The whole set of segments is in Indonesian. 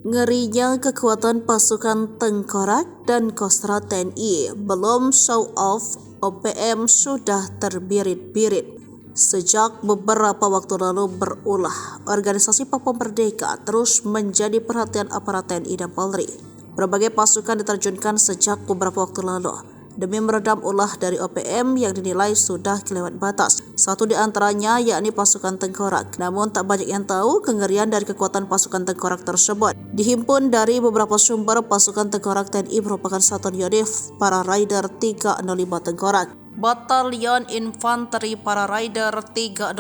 Ngerinya kekuatan pasukan Tengkorak dan Kostrad TNI belum show off, OPM sudah terbirit-birit. Sejak beberapa waktu lalu berulah, organisasi Papua Merdeka terus menjadi perhatian aparat TNI dan Polri. Berbagai pasukan diterjunkan sejak beberapa waktu lalu demi meredam ulah dari OPM yang dinilai sudah kelewat batas. Satu di antaranya yakni pasukan Tengkorak. Namun tak banyak yang tahu kengerian dari kekuatan pasukan Tengkorak tersebut. Dihimpun dari beberapa sumber, pasukan Tengkorak TNI merupakan satuan Yonif Para Raider 305 Tengkorak. Batalion Infanteri Para Raider 305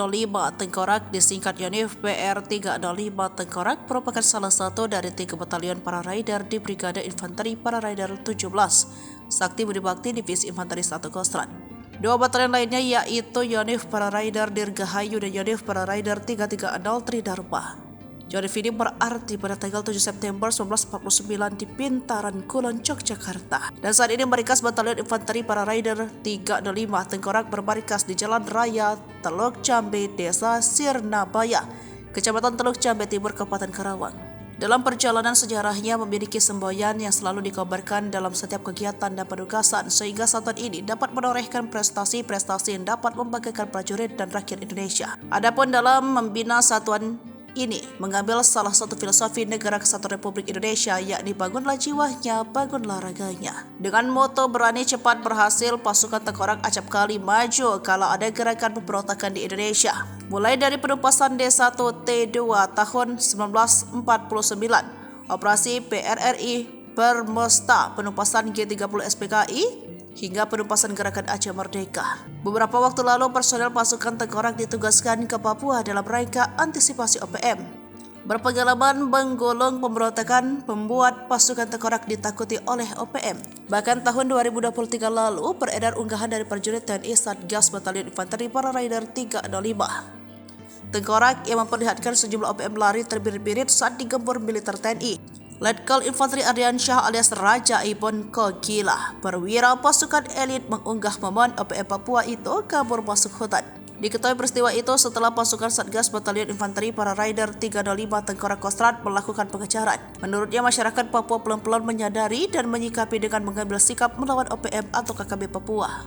Tengkorak disingkat Yonif PR 305 Tengkorak merupakan salah satu dari 3 batalion para raider di Brigade Infanteri Para Raider 17 Sakti Budi Bakti Divisi Infanteri 1 Kostrad. 2 batalion lainnya yaitu Yonif Para Raider Dirgahayu dan Yonif Para Raider 330 Tridharma. Yonif ini berarti pada tanggal 7 September 1949 di Pintaran Kulon, Yogyakarta. Dan saat ini Marikas Batalion Infanteri Para Raider 305 Tengkorak bermarikas di Jalan Raya Teluk Jambe, Desa Sirnabaya, Kecamatan Teluk Jambe Timur, Kabupaten Karawang. Dalam perjalanan sejarahnya memiliki semboyan yang selalu dikabarkan dalam setiap kegiatan dan penugasan, sehingga satuan ini dapat menorehkan prestasi-prestasi yang dapat membanggakan prajurit dan rakyat Indonesia. Adapun dalam membina satuan ini mengambil salah satu filosofi Negara Kesatuan Republik Indonesia, yakni bangunlah jiwanya, bangunlah raganya. Dengan moto berani cepat berhasil, pasukan Tengkorak acap kali maju kalau ada gerakan pemberontakan di Indonesia. Mulai dari penumpasan D1 T2 tahun 1949, operasi PRRI Permesta, penumpasan G30 SPKI, hingga penumpasan Gerakan Aceh Merdeka. Beberapa waktu lalu personel pasukan Tengkorak ditugaskan ke Papua dalam rangka antisipasi OPM. Berpengalaman menggulung pemberontakan membuat pasukan Tengkorak ditakuti oleh OPM. Bahkan tahun 2023 lalu beredar unggahan dari prajurit TNI Satgas Batalion Infanteri Para Raider 305 Tengkorak yang memperlihatkan sejumlah OPM lari terbirit-birit saat digempur militer TNI. Letkol Infanteri Ardiansyah alias Raja Ibon Kogila, perwira pasukan elit, mengunggah momen OPM Papua itu kabur masuk hutan. Diketahui peristiwa itu setelah pasukan Satgas Batalion Infanteri Para Raider 305 Tengkorak Kostrad melakukan pengejaran. Menurutnya masyarakat Papua pelan-pelan menyadari dan menyikapi dengan mengambil sikap melawan OPM atau KKB Papua.